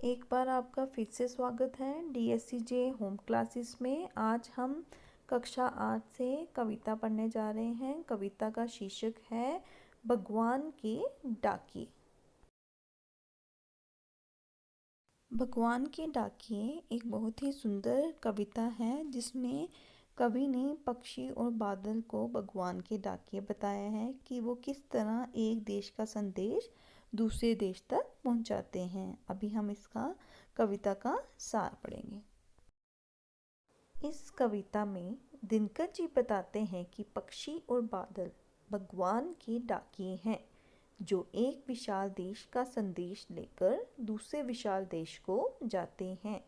एक बार आपका फिर से स्वागत है डीएससीजे होम क्लासेस में। आज हम कक्षा 8 से कविता पढ़ने जा रहे हैं। कविता का शीर्षक है भगवान के डाकिए। भगवान के डाकिए एक बहुत ही सुंदर कविता है जिसमें कवि ने पक्षी और बादल को भगवान के डाकिए बताया है कि वो किस तरह एक देश का संदेश दूसरे देश तक पहुंचाते हैं। अभी हम इसका कविता का सार पढ़ेंगे। इस कविता में दिनकर जी बताते हैं कि पक्षी और बादल भगवान के डाकिए हैं जो एक विशाल देश का संदेश लेकर दूसरे विशाल देश को जाते हैं।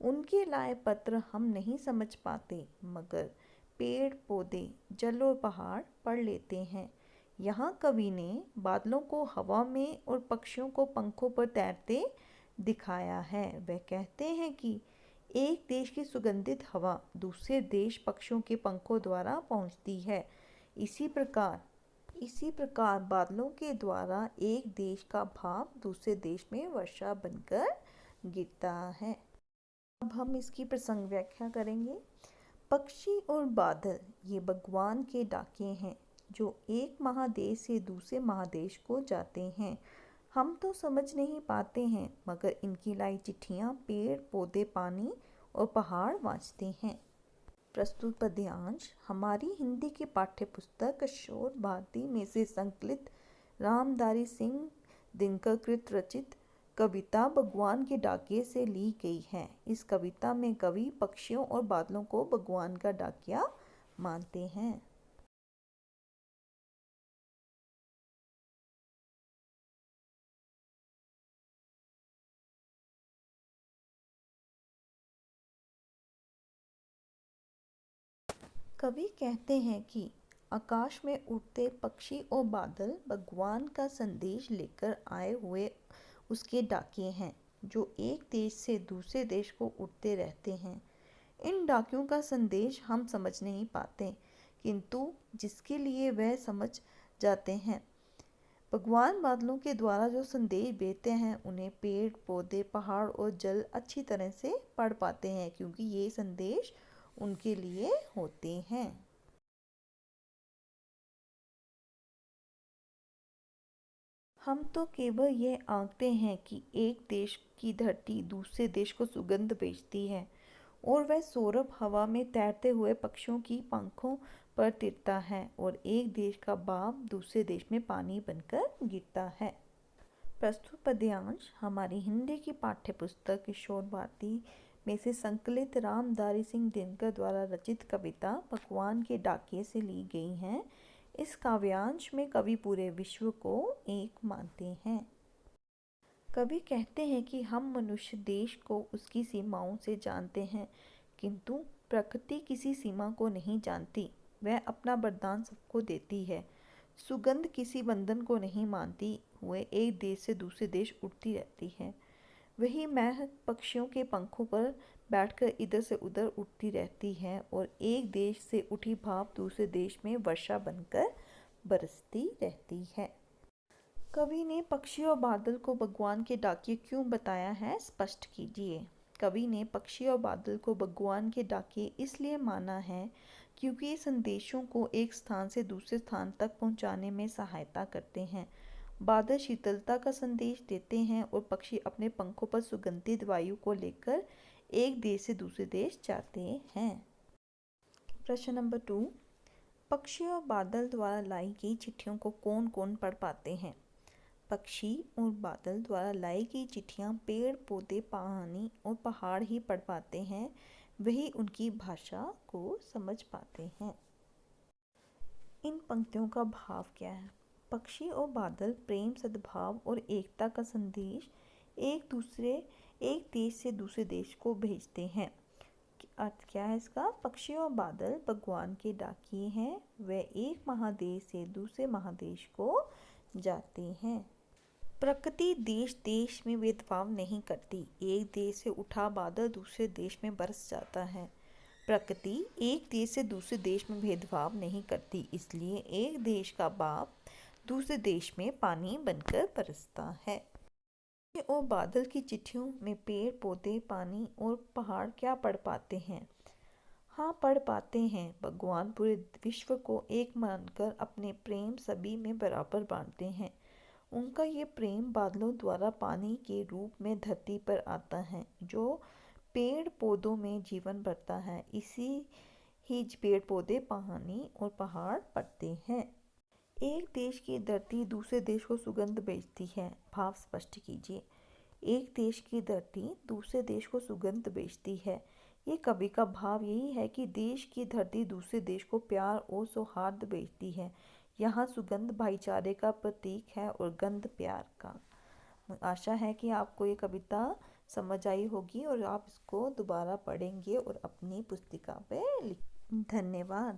उनके लाए पत्र हम नहीं समझ पाते मगर पेड़ पौधे जल और पहाड़ पढ़ लेते हैं। यहाँ कवि ने बादलों को हवा में और पक्षियों को पंखों पर तैरते दिखाया है। वह कहते हैं कि एक देश की सुगंधित हवा दूसरे देश पक्षियों के पंखों द्वारा पहुँचती है। इसी प्रकार बादलों के द्वारा एक देश का भाव दूसरे देश में वर्षा बनकर गिरता है। अब हम इसकी प्रसंग व्याख्या करेंगे। पक्षी और बादल ये भगवान के डाके हैं जो एक महादेश से दूसरे महादेश को जाते हैं। हम तो समझ नहीं पाते हैं मगर इनकी लाई चिट्ठियाँ पेड़ पौधे पानी और पहाड़ वाँचते हैं। प्रस्तुत पद्यांश हमारी हिंदी की पाठ्य पुस्तक किशोर भारती में से संकलित रामधारी सिंह दिनकर कृत रचित कविता भगवान के डाकिए से ली गई है। इस कविता में कवि पक्षियों और बादलों को भगवान का डाकिया मानते हैं। कवि कहते हैं कि आकाश में उड़ते पक्षी और बादल भगवान का संदेश लेकर आए हुए उसके डाकिए हैं जो एक देश से दूसरे देश को उड़ते रहते हैं। इन डाकियों का संदेश हम समझ नहीं पाते किंतु जिसके लिए वह समझ जाते हैं। भगवान बादलों के द्वारा जो संदेश भेजते हैं उन्हें पेड़ पौधे पहाड़ और जल अच्छी तरह से पढ़ पाते हैं क्योंकि ये संदेश उनके लिए होते हैं। हम तो केवल ये आंकते हैं कि एक देश की धरती दूसरे देश को सुगंध भेजती है और वह सौरभ हवा में तैरते हुए पक्षियों की पंखों पर तिरता है और एक देश का भाप दूसरे देश में पानी बनकर गिरता है। प्रस्तुत पद्यांश हमारी हिंदी की पाठ्य पुस्तक किशोर भारती में से संकलित रामधारी सिंह दिनकर द्वारा रचित कविता भगवान के डाकिए से ली गई हैं। इस काव्यांश में कवि पूरे विश्व को एक मानते हैं। कवि कहते हैं कि हम मनुष्य देश को उसकी सीमाओं से जानते हैं किंतु प्रकृति किसी सीमा को नहीं जानती। वह अपना वरदान सबको देती है। सुगंध किसी बंधन को नहीं मानती हुए एक देश से दूसरे देश उड़ती रहती है। वही महक पक्षियों के पंखों पर बैठकर इधर से उधर उड़ती रहती है और एक देश से उठी भाप दूसरे देश में वर्षा बनकर बरसती रहती है। कवि ने पक्षी और बादल को भगवान के डाकिए क्यों बताया है, स्पष्ट कीजिए। कवि ने पक्षी और बादल को भगवान के डाकिए इसलिए माना है क्योंकि ये संदेशों को एक स्थान से दूसरे स्थान तक पहुंचाने में सहायता करते हैं। बादल शीतलता का संदेश देते हैं और पक्षी अपने पंखों पर सुगंधित वायु को लेकर एक देश से दूसरे देश जाते हैं। प्रश्न नंबर 2, पक्षी और बादल द्वारा लाई गई चिट्ठियों को कौन कौन पढ़ पाते हैं। पक्षी और बादल द्वारा लाई गई चिट्ठियाँ पेड़ पौधे पानी और पहाड़ ही पढ़ पाते हैं। वही उनकी भाषा को समझ पाते हैं। इन पंक्तियों का भाव क्या है। पक्षी और बादल प्रेम सद्भाव और एकता का संदेश एक देश से दूसरे देश को भेजते हैं। अर्थ क्या है इसका। पक्षी और बादल भगवान के डाकिए हैं। वे एक महादेश से दूसरे महादेश को जाते हैं। प्रकृति देश देश में भेदभाव नहीं करती। एक देश से उठा बादल दूसरे देश में बरस जाता है। प्रकृति एक देश से दूसरे देश में भेदभाव नहीं करती, इसलिए एक देश का भाप दूसरे देश में पानी बनकर बरसता है। और बादल की चिट्ठियों में पेड़ पौधे पानी और पहाड़ क्या पढ़ पाते हैं? हाँ, पढ़ पाते हैं। भगवान पूरे विश्व को एक मानकर अपने प्रेम सभी में बराबर बांटते हैं। उनका ये प्रेम बादलों द्वारा पानी के रूप में धरती पर आता है, जो पेड़ पौधों में जीवन भरता है। इसी ही पेड़ पौधे पानी और पहाड़ पड़ते हैं। एक देश की धरती दूसरे देश को सुगंध भेजती है। भाव स्पष्ट कीजिए। एक देश की धरती दूसरे देश को सुगंध भेजती है। ये कवि का भाव यही है कि देश की धरती दूसरे देश को प्यार और सौहार्द भेजती है। यहाँ सुगंध भाईचारे का प्रतीक है और गंध प्यार का। आशा है कि आपको ये कविता समझ आई होगी और आप इसको दोबारा पढ़ेंगे और अपनी पुस्तिका पे लिख। धन्यवाद।